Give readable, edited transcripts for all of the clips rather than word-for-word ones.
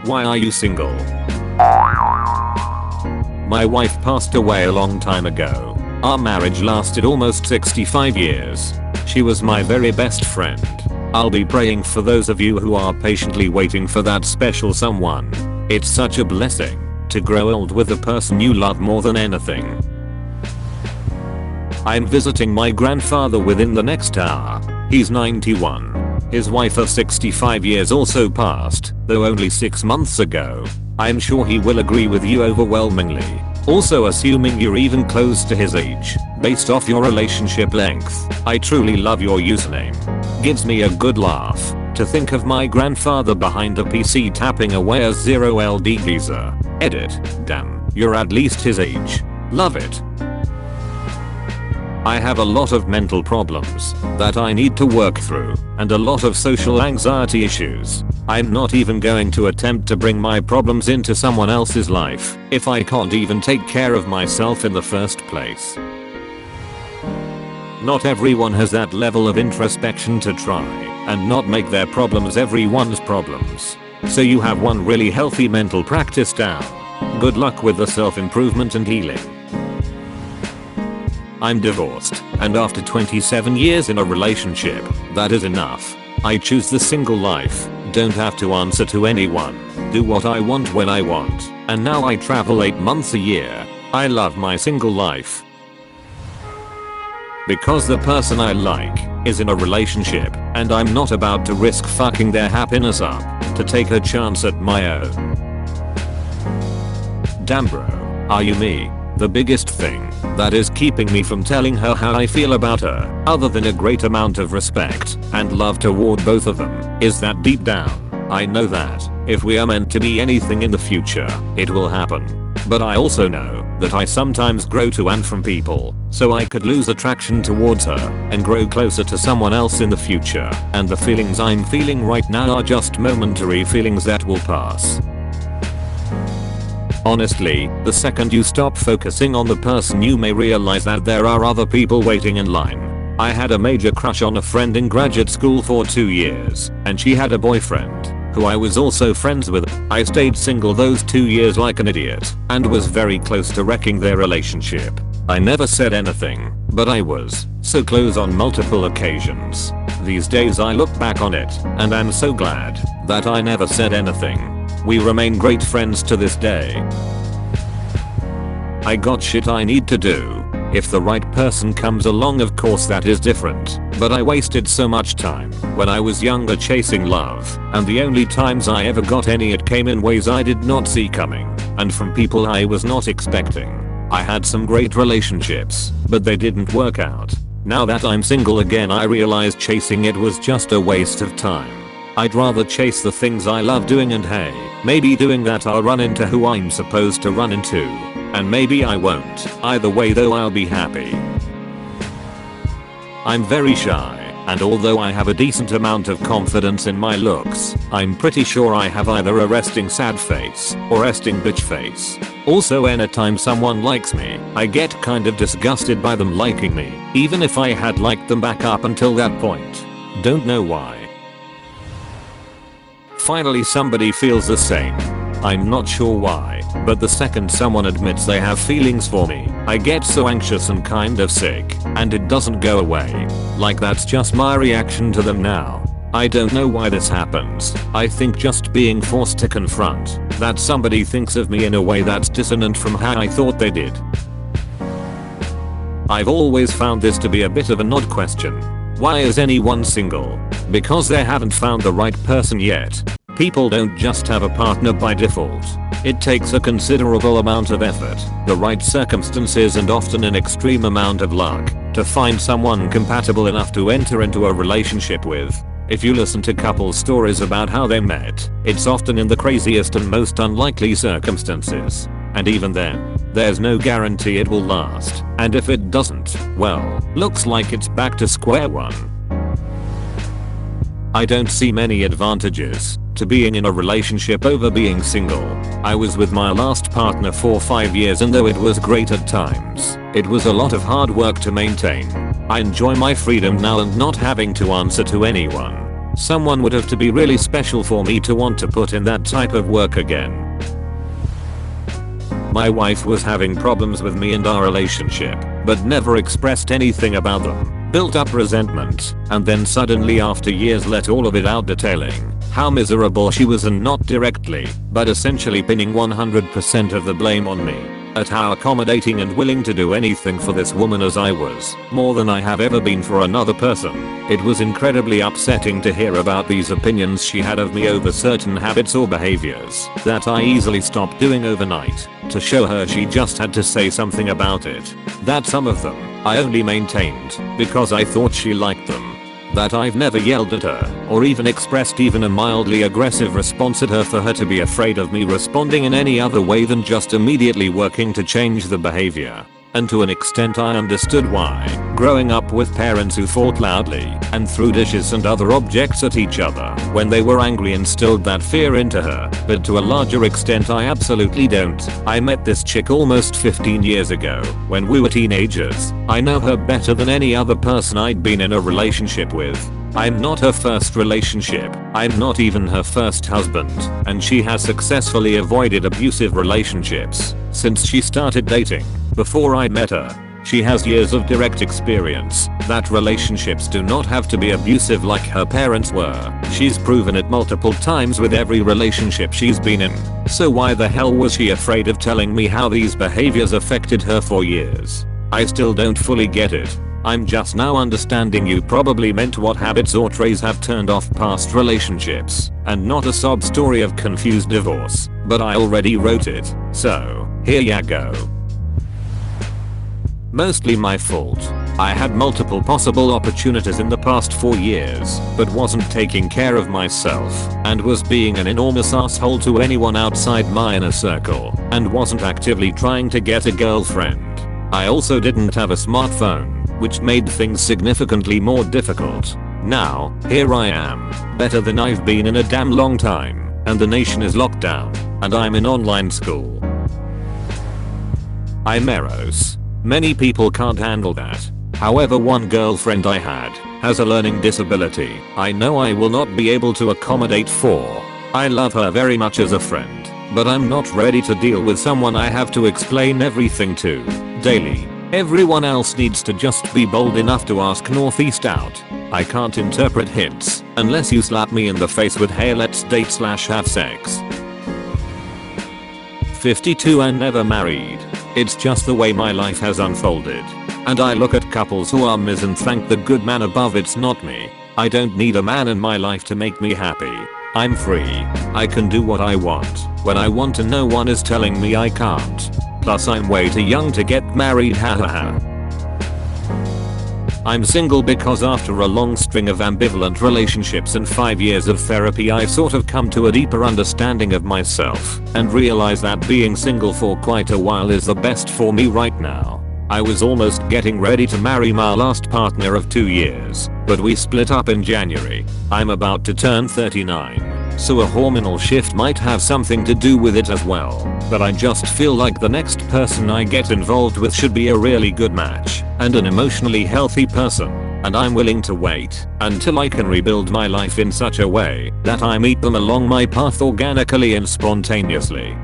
Why are you single? My wife passed away a long time ago. Our marriage lasted almost 65 years. She was my very best friend. I'll be praying for those of you who are patiently waiting for that special someone. It's such a blessing to grow old with the person you love more than anything. I'm visiting my grandfather within the next hour. He's 91. His wife of 65 years also passed, though only 6 months ago. I'm sure he will agree with you overwhelmingly. Also, assuming you're even close to his age, based off your relationship length, I truly love your username. Gives me a good laugh to think of my grandfather behind a PC tapping away a 0LD geezer. Edit. Damn, you're at least his age. Love it. I have a lot of mental problems that I need to work through, and a lot of social anxiety issues. I'm not even going to attempt to bring my problems into someone else's life if I can't even take care of myself in the first place. Not everyone has that level of introspection to try and not make their problems everyone's problems. So you have one really healthy mental practice down. Good luck with the self-improvement and healing. I'm divorced, and after 27 years in a relationship, that is enough. I choose the single life, don't have to answer to anyone, do what I want when I want, and now I travel 8 months a year. I love my single life. Because the person I like is in a relationship, and I'm not about to risk fucking their happiness up to take a chance at my own. Damn bro, are you me? The biggest thing that is keeping me from telling her how I feel about her, other than a great amount of respect and love toward both of them, is that deep down, I know that if we are meant to be anything in the future, it will happen. But I also know that I sometimes grow to and from people, so I could lose attraction towards her and grow closer to someone else in the future, and the feelings I'm feeling right now are just momentary feelings that will pass. Honestly, the second you stop focusing on the person, you may realize that there are other people waiting in line. I had a major crush on a friend in graduate school for 2 years, and she had a boyfriend who I was also friends with. I stayed single those 2 years like an idiot and was very close to wrecking their relationship. I never said anything, but I was so close on multiple occasions. These days I look back on it and I'm so glad that I never said anything. We remain great friends to this day. I got shit I need to do. If the right person comes along, of course that is different, but I wasted so much time when I was younger chasing love, and the only times I ever got any, it came in ways I did not see coming and from people I was not expecting. I had some great relationships, but they didn't work out. Now that I'm single again, I realize chasing it was just a waste of time. I'd rather chase the things I love doing, and hey, maybe doing that I'll run into who I'm supposed to run into. And maybe I won't. Either way though, I'll be happy. I'm very shy, and although I have a decent amount of confidence in my looks, I'm pretty sure I have either a resting sad face or resting bitch face. Also, anytime someone likes me, I get kind of disgusted by them liking me, even if I had liked them back up until that point. Don't know why. Finally somebody feels the same. I'm not sure why, but the second someone admits they have feelings for me, I get so anxious and kind of sick, and it doesn't go away. Like that's just my reaction to them now. I don't know why this happens. I think just being forced to confront that somebody thinks of me in a way that's dissonant from how I thought they did. I've always found this to be a bit of an odd question. Why is anyone single? Because they haven't found the right person yet. People don't just have a partner by default. It takes a considerable amount of effort, the right circumstances, and often an extreme amount of luck to find someone compatible enough to enter into a relationship with. If you listen to couple stories about how they met, it's often in the craziest and most unlikely circumstances. And even then, there's no guarantee it will last. And if it doesn't, well, looks like it's back to square one. I don't see many advantages to being in a relationship over being single. I was with my last partner for 5 years, and though it was great at times, it was a lot of hard work to maintain. I enjoy my freedom now and not having to answer to anyone. Someone would have to be really special for me to want to put in that type of work again. My wife was having problems with me and our relationship, but never expressed anything about them, built up resentment, and then suddenly after years let all of it out, detailing how miserable she was, and not directly, but essentially pinning 100% of the blame on me. At how accommodating and willing to do anything for this woman as I was, more than I have ever been for another person. It was incredibly upsetting to hear about these opinions she had of me over certain habits or behaviors that I easily stopped doing overnight, to show her she just had to say something about it. That some of them I only maintained because I thought she liked them. That I've never yelled at her or even expressed even a mildly aggressive response at her for her to be afraid of me responding in any other way than just immediately working to change the behavior. And to an extent I understood why, growing up with parents who fought loudly and threw dishes and other objects at each other when they were angry, instilled that fear into her, but to a larger extent I absolutely don't. I met this chick almost 15 years ago when we were teenagers. I know her better than any other person I'd been in a relationship with. I'm not her first relationship, I'm not even her first husband, and she has successfully avoided abusive relationships since she started dating. Before I met her, she has years of direct experience that relationships do not have to be abusive like her parents were. She's proven it multiple times with every relationship she's been in. So why the hell was she afraid of telling me how these behaviors affected her for years? I still don't fully get it. I'm just now understanding you probably meant what habits or traits have turned off past relationships, and not a sob story of confused divorce, but I already wrote it, so here ya go. Mostly my fault. I had multiple possible opportunities in the past 4 years, but wasn't taking care of myself, and was being an enormous asshole to anyone outside my inner circle, and wasn't actively trying to get a girlfriend. I also didn't have a smartphone, which made things significantly more difficult. Now, here I am, better than I've been in a damn long time, and the nation is locked down, and I'm in online school. I'm Eros. Many people can't handle that. However, one girlfriend I had has a learning disability I know I will not be able to accommodate for. I love her very much as a friend, but I'm not ready to deal with someone I have to explain everything to daily. Everyone else needs to just be bold enough to ask Northeast out. I can't interpret hints unless you slap me in the face with "Hey, let's date / have sex." 52 and never married. It's just the way my life has unfolded. And I look at couples who are mis and thank the good man above it's not me. I don't need a man in my life to make me happy. I'm free. I can do what I want when I want, and no one is telling me I can't. Plus I'm way too young to get married, hahaha. I'm single because after a long string of ambivalent relationships and 5 years of therapy I've sort of come to a deeper understanding of myself and realize that being single for quite a while is the best for me right now. I was almost getting ready to marry my last partner of 2 years, but we split up in January. I'm about to turn 39, so a hormonal shift might have something to do with it as well, but I just feel like the next person I get involved with should be a really good match and an emotionally healthy person, and I'm willing to wait until I can rebuild my life in such a way that I meet them along my path organically and spontaneously.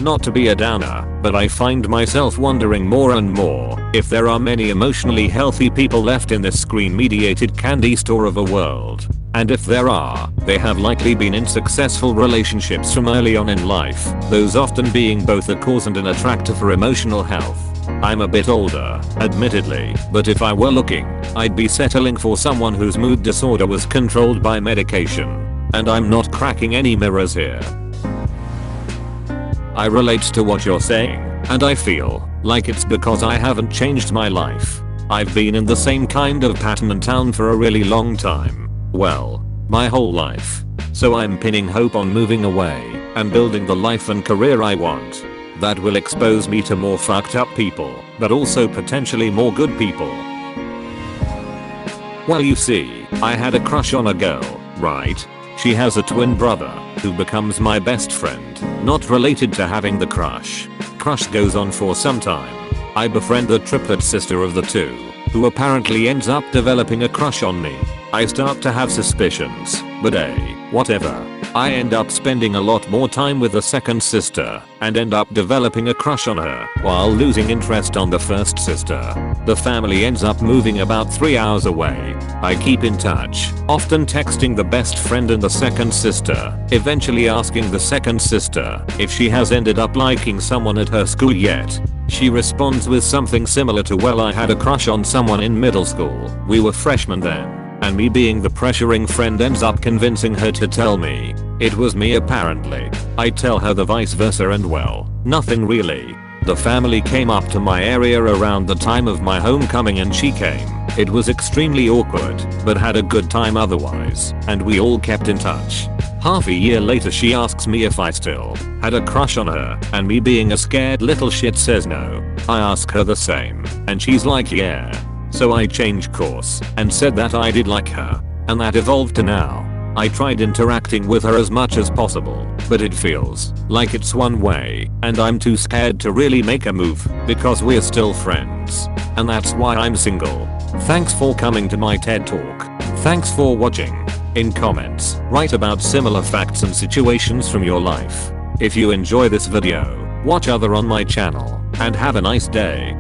Not to be a downer, but I find myself wondering more and more if there are many emotionally healthy people left in this screen-mediated candy store of a world. And if there are, they have likely been in successful relationships from early on in life, those often being both a cause and an attractor for emotional health. I'm a bit older, admittedly, but if I were looking, I'd be settling for someone whose mood disorder was controlled by medication. And I'm not cracking any mirrors here. I relate to what you're saying, and I feel like it's because I haven't changed my life. I've been in the same kind of pattern and town for a really long time. Well, my whole life. So I'm pinning hope on moving away and building the life and career I want. That will expose me to more fucked up people, but also potentially more good people. Well, you see, I had a crush on a girl, right? She has a twin brother who becomes my best friend, not related to having the crush. Crush goes on for some time. I befriend the triplet sister of the two, who apparently ends up developing a crush on me. I start to have suspicions, but whatever. I end up spending a lot more time with the second sister and end up developing a crush on her while losing interest on the first sister. The family ends up moving about 3 hours away. I keep in touch, often texting the best friend and the second sister, eventually asking the second sister if she has ended up liking someone at her school yet. She responds with something similar to, well, I had a crush on someone in middle school. We were freshmen then. And me being the pressuring friend ends up convincing her to tell me. It was me apparently. I tell her the vice versa and well, nothing really. The family came up to my area around the time of my homecoming and she came. It was extremely awkward, but had a good time otherwise, and we all kept in touch. Half a year later she asks me if I still had a crush on her, and me being a scared little shit says no. I ask her the same, and she's like yeah. So I changed course and said that I did like her, and that evolved to now. I tried interacting with her as much as possible, but it feels like it's one way, and I'm too scared to really make a move because we're still friends. And that's why I'm single. Thanks for coming to my TED Talk. Thanks for watching. In comments, write about similar facts and situations from your life. If you enjoy this video, watch other on my channel, and have a nice day.